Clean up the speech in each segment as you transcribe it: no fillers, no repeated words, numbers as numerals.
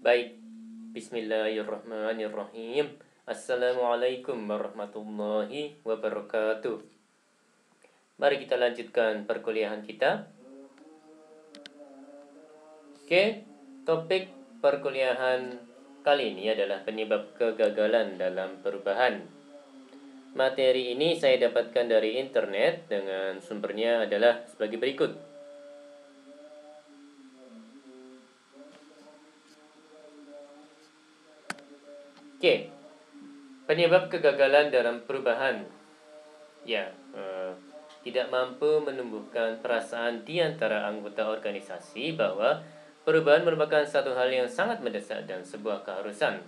Baik, bismillahirrahmanirrahim. Assalamualaikum warahmatullahi wabarakatuh. Mari kita lanjutkan perkuliahan kita. Oke, topik perkuliahan kali ini adalah penyebab kegagalan dalam perubahan. Materi ini saya dapatkan dari internet dengan sumbernya adalah sebagai berikut. Oke, penyebab kegagalan dalam perubahan. Ya, tidak mampu menumbuhkan perasaan di antara anggota organisasi bahwa perubahan merupakan satu hal yang sangat mendesak dan sebuah keharusan.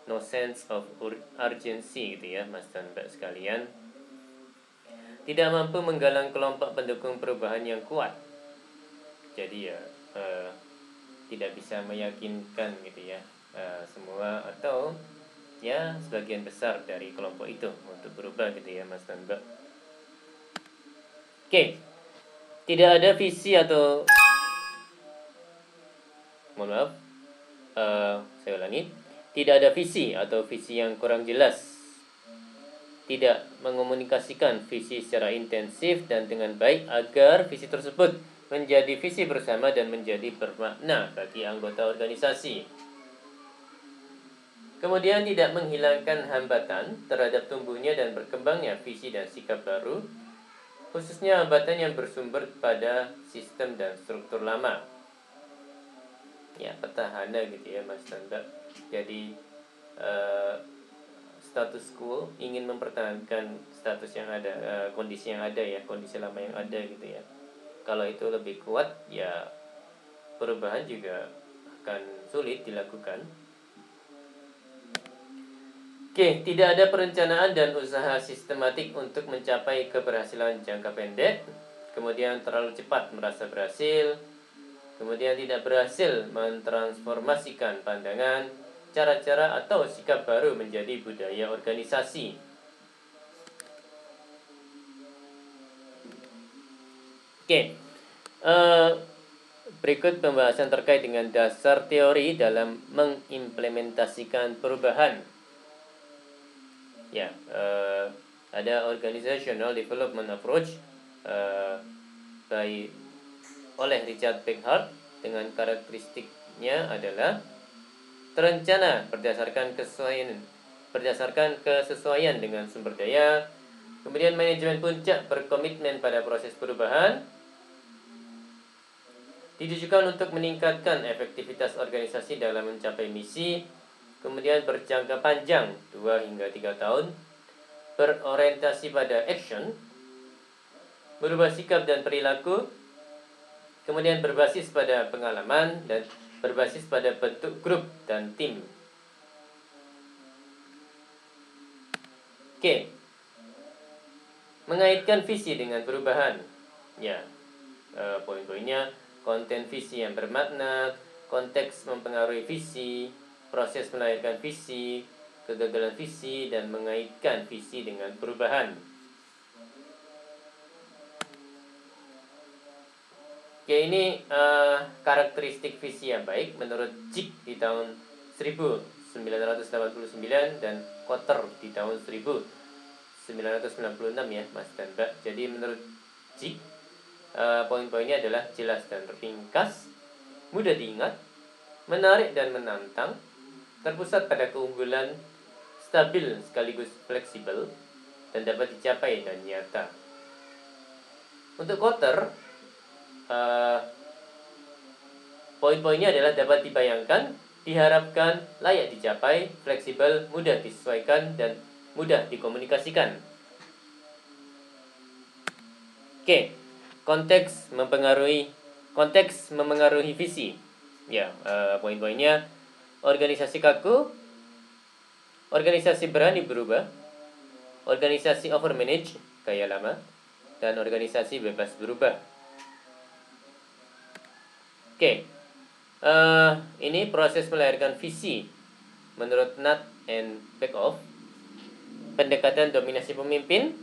No sense of urgency gitu ya, Mas dan Mbak sekalian. Tidak mampu menggalang kelompok pendukung perubahan yang kuat. Jadi ya, tidak bisa meyakinkan gitu ya, semua atau ya sebagian besar dari kelompok itu untuk berubah gitu ya, Mas dan Mbak. Oke, tidak ada visi atau mohon maaf, saya ulangi, tidak ada visi atau visi yang kurang jelas, tidak mengomunikasikan visi secara intensif dan dengan baik agar visi tersebut menjadi visi bersama dan menjadi bermakna bagi anggota organisasi. Kemudian tidak menghilangkan hambatan terhadap tumbuhnya dan berkembangnya visi dan sikap baru, khususnya hambatan yang bersumber pada sistem dan struktur lama. Ya, petahana gitu ya, Mas Tanda. Jadi status quo, ingin mempertahankan status yang ada, kondisi yang ada ya, kondisi lama yang ada gitu ya. Kalau itu lebih kuat, ya perubahan juga akan sulit dilakukan. Oke, tidak ada perencanaan dan usaha sistematik untuk mencapai keberhasilan jangka pendek. Kemudian terlalu cepat merasa berhasil. Kemudian tidak berhasil mentransformasikan pandangan, cara-cara atau sikap baru menjadi budaya organisasi. Oke, berikut pembahasan terkait dengan dasar teori dalam mengimplementasikan perubahan. Ya, ada organizational development approach oleh Richard Beckhart dengan karakteristiknya adalah terencana berdasarkan kesesuaian dengan sumber daya, kemudian manajemen puncak berkomitmen pada proses perubahan, ditujukan untuk meningkatkan efektivitas organisasi dalam mencapai misi, kemudian berjangka panjang 2 hingga 3 tahun, berorientasi pada action, berubah sikap dan perilaku, kemudian berbasis pada pengalaman dan berbasis pada bentuk grup dan tim. Oke, mengaitkan visi dengan perubahan. Ya, poin-poinnya: konten visi yang bermakna, konteks mempengaruhi visi, proses melahirkan visi, kegagalan visi, dan mengaitkan visi dengan perubahan. Ya, ini karakteristik visi yang baik menurut Jik di tahun 1989 dan Kotter di tahun 1996 ya, Mas dan Mbak. Jadi menurut Jik, poin-poinnya adalah jelas dan ringkas, mudah diingat, menarik dan menantang, terpusat pada keunggulan, stabil sekaligus fleksibel, dan dapat dicapai dan nyata. Untuk Kotter, poin-poinnya adalah dapat dibayangkan, diharapkan, layak dicapai, fleksibel, mudah disesuaikan, dan mudah dikomunikasikan. Oke, konteks memengaruhi visi. Ya, poin-poinnya: organisasi kaku, organisasi berani berubah, organisasi overmanage, gaya lama, dan organisasi bebas berubah. Oke, ini proses melahirkan visi menurut Nut and Beckhoff. Pendekatan dominasi pemimpin.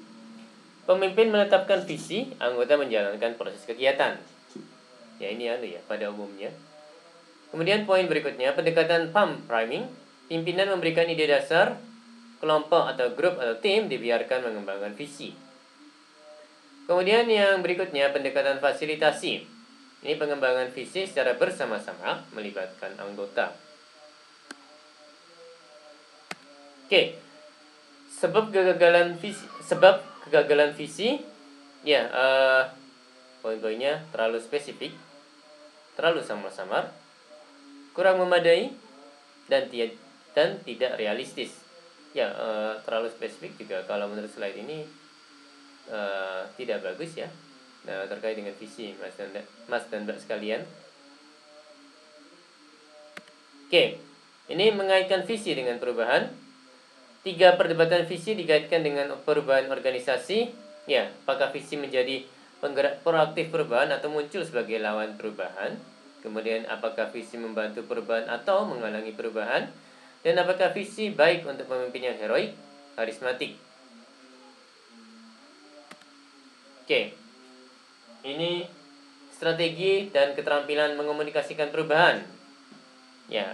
Pemimpin menetapkan visi, anggota menjalankan proses kegiatan. Ya, ini pada umumnya. Kemudian poin berikutnya, pendekatan pump priming. Pimpinan memberikan ide dasar, kelompok atau grup atau tim dibiarkan mengembangkan visi. Kemudian yang berikutnya, pendekatan fasilitasi. Ini pengembangan visi secara bersama-sama melibatkan anggota. Oke, sebab kegagalan visi, ya poin-poinnya terlalu spesifik, terlalu samar-samar, kurang memadai, dan tidak realistis. Ya, terlalu spesifik juga kalau menurut slide ini tidak bagus ya. Nah, terkait dengan visi, Mas dan Mbak sekalian. Oke, ini mengaitkan visi dengan perubahan. 3 perdebatan visi dikaitkan dengan perubahan organisasi. Ya, apakah visi menjadi penggerak proaktif perubahan atau muncul sebagai lawan perubahan? Kemudian, apakah visi membantu perubahan atau menghalangi perubahan? Dan apakah visi baik untuk pemimpin yang heroik, karismatik? Oke, ini strategi dan keterampilan mengomunikasikan perubahan. Ya,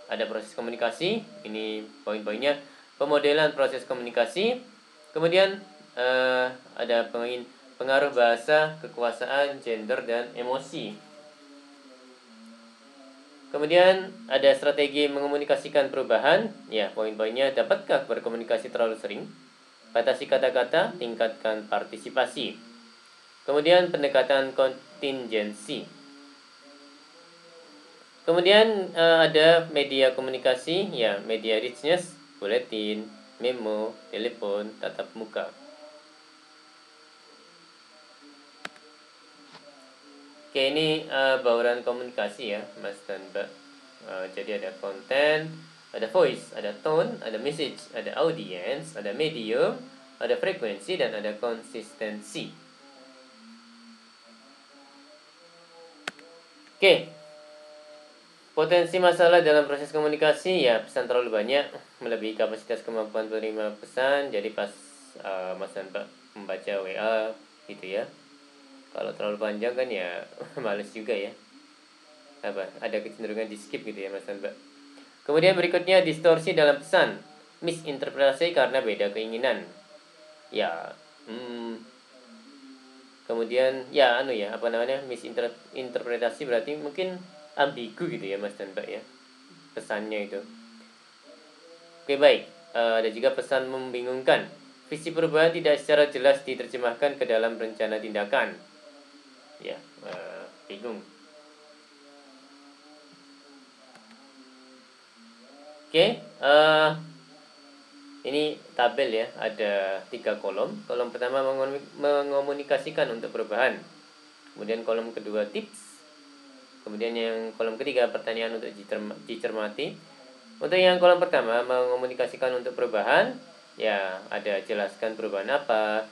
ada proses komunikasi. Ini poin-poinnya. Pemodelan proses komunikasi. Kemudian ada pengaruh bahasa, kekuasaan, gender, dan emosi. Kemudian ada strategi mengomunikasikan perubahan. Ya, poin-poinnya, dapatkah berkomunikasi terlalu sering? Batasi kata-kata, tingkatkan partisipasi. Kemudian pendekatan kontingensi. Kemudian ada media komunikasi, ya media richness, buletin, memo, telepon, tatap muka. Oke, ini bauran komunikasi ya, Mas dan Mbak. Jadi ada konten, ada voice, ada tone, ada message, ada audience, ada medium, ada frekuensi, dan ada konsistensi. Oke, potensi masalah dalam proses komunikasi, ya pesan terlalu banyak, melebihi kapasitas kemampuan penerima pesan. Jadi pas Mas dan Mbak membaca WA gitu ya, kalau terlalu panjang kan ya males juga ya. Ada kecenderungan di skip gitu ya Mas dan Mbak. Kemudian berikutnya, distorsi dalam pesan, misinterpretasi karena beda keinginan. Ya, kemudian ya misinterpretasi berarti mungkin ambigu gitu ya Mas dan Mbak ya, pesannya itu. Oke, baik. Ada juga pesan membingungkan. Visi perubahan tidak secara jelas diterjemahkan ke dalam rencana tindakan. Ya, bingung. Oke, ini tabel ya, ada 3 kolom. Kolom pertama mengomunikasikan untuk perubahan. Kemudian kolom kedua tips. Kemudian yang kolom ketiga pertanyaan untuk dicermati. Untuk yang kolom pertama mengomunikasikan untuk perubahan, ya ada jelaskan perubahan apa,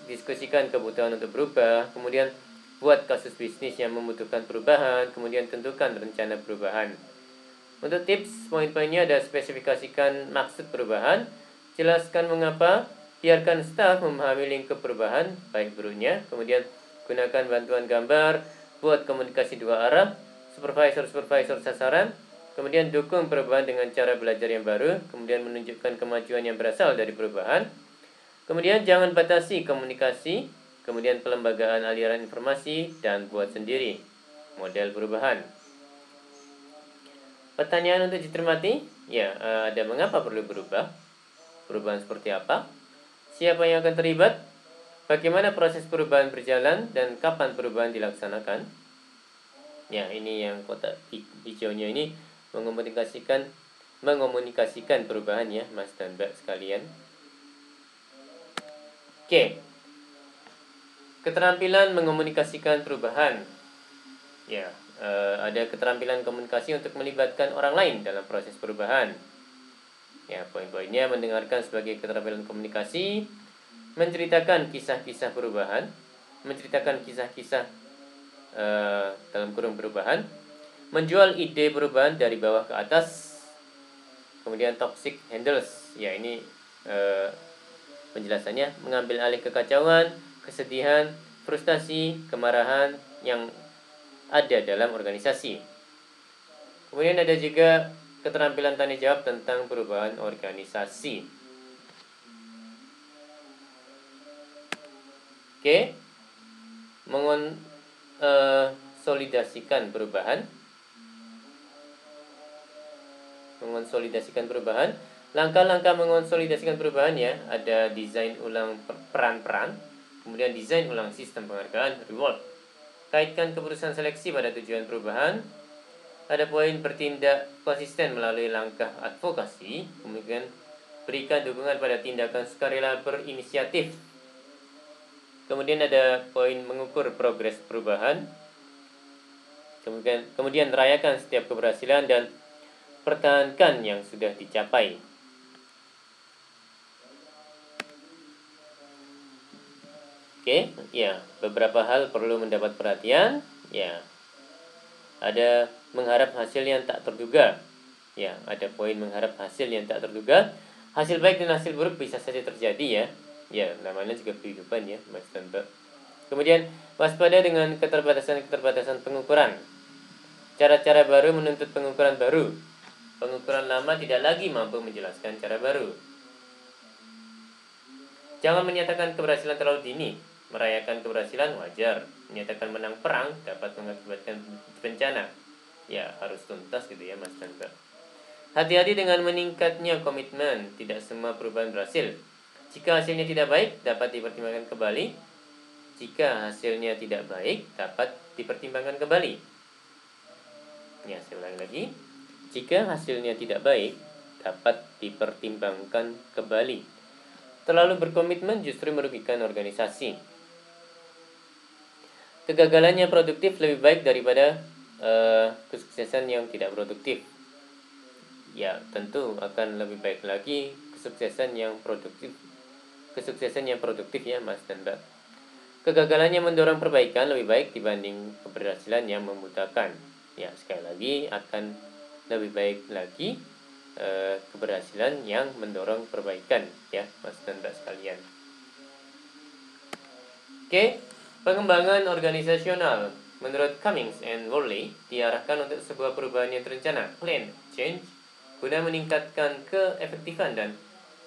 diskusikan kebutuhan untuk berubah, kemudian buat kasus bisnis yang membutuhkan perubahan, kemudian tentukan rencana perubahan. Untuk tips, poin-poinnya ada spesifikasikan maksud perubahan, jelaskan mengapa, biarkan staf memahami lingkup perubahan, baik buruknya, kemudian gunakan bantuan gambar, buat komunikasi 2 arah, supervisor sasaran, kemudian dukung perubahan dengan cara belajar yang baru, kemudian menunjukkan kemajuan yang berasal dari perubahan, kemudian jangan batasi komunikasi, kemudian pelembagaan aliran informasi, dan buat sendiri model perubahan. Pertanyaan untuk dicermati, ya ada mengapa perlu berubah, perubahan seperti apa, siapa yang akan terlibat, bagaimana proses perubahan berjalan, dan kapan perubahan dilaksanakan. Ya, ini yang kotak hijaunya ini mengomunikasikan perubahan ya Mas dan Mbak sekalian. Oke, keterampilan mengomunikasikan perubahan. Ya, ada keterampilan komunikasi untuk melibatkan orang lain dalam proses perubahan. Ya, poin-poinnya mendengarkan sebagai keterampilan komunikasi, menceritakan kisah-kisah perubahan, menceritakan kisah-kisah dalam kurung perubahan, menjual ide perubahan dari bawah ke atas, kemudian toxic handles. Ya, ini penjelasannya, mengambil alih kekacauan, kesedihan, frustasi, kemarahan yang ada dalam organisasi. Kemudian ada juga keterampilan tanya jawab tentang perubahan organisasi. Oke, mengonsolidasikan perubahan. Mengonsolidasikan perubahan. Langkah-langkah mengonsolidasikan perubahan ya, ada desain ulang peran-peran, kemudian desain ulang sistem penghargaan, reward. Kaitkan keputusan seleksi pada tujuan perubahan. Ada poin bertindak konsisten melalui langkah advokasi, kemudian berikan dukungan pada tindakan sukarela berinisiatif. Kemudian ada poin mengukur progres perubahan. Kemudian rayakan setiap keberhasilan dan pertahankan yang sudah dicapai. Oke, ya, beberapa hal perlu mendapat perhatian, ya. Ada mengharap hasil yang tak terduga. Ya, ada poin mengharap hasil yang tak terduga. Hasil baik dan hasil buruk bisa saja terjadi ya. Ya, namanya juga kehidupan ya, Mas dan Mbak. Kemudian, waspada dengan keterbatasan pengukuran. Cara-cara baru menuntut pengukuran baru. Pengukuran lama tidak lagi mampu menjelaskan cara baru. Jangan menyatakan keberhasilan terlalu dini. Merayakan keberhasilan wajar. Menyatakan menang perang dapat mengakibatkan bencana. Ya, harus tuntas gitu ya Mas dan Mbak. Hati-hati dengan meningkatnya komitmen. Tidak semua perubahan berhasil. Jika hasilnya tidak baik, dapat dipertimbangkan kembali. Jika hasilnya tidak baik, dapat dipertimbangkan kembali. Ya, saya ulangi lagi. Jika hasilnya tidak baik, dapat dipertimbangkan kembali. Terlalu berkomitmen justru merugikan organisasi. Kegagalannya produktif lebih baik daripada kesuksesan yang tidak produktif. Ya, tentu akan lebih baik lagi kesuksesan yang produktif ya Mas dan Mbak. Kegagalannya mendorong perbaikan lebih baik dibanding keberhasilan yang membutakan. Ya, sekali lagi akan lebih baik lagi keberhasilan yang mendorong perbaikan ya Mas dan Mbak sekalian. Oke, pengembangan organisasional menurut Cummings and Worley diarahkan untuk sebuah perubahan yang terencana, plan, change, guna meningkatkan keefektifan dan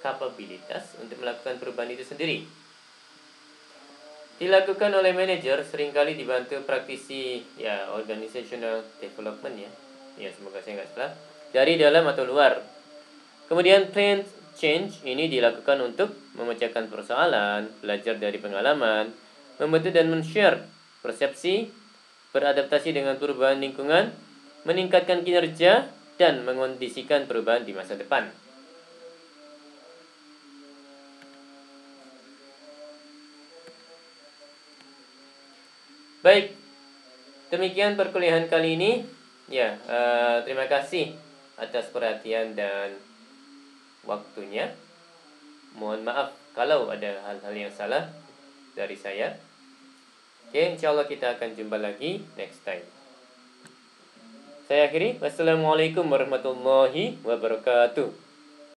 kapabilitas untuk melakukan perubahan itu sendiri. Dilakukan oleh manajer seringkali dibantu praktisi ya organizational development ya. Ya, semoga saya nggak salah. Dari dalam atau luar. Kemudian plan change ini dilakukan untuk memecahkan persoalan, belajar dari pengalaman, membantu dan men-share persepsi, beradaptasi dengan perubahan lingkungan, meningkatkan kinerja, dan mengondisikan perubahan di masa depan. Baik, demikian perkuliahan kali ini. Ya, terima kasih atas perhatian dan waktunya. Mohon maaf kalau ada hal-hal yang salah dari saya. Oke, insya Allah kita akan jumpa lagi next time. Saya akhiri. Wassalamualaikum warahmatullahi wabarakatuh.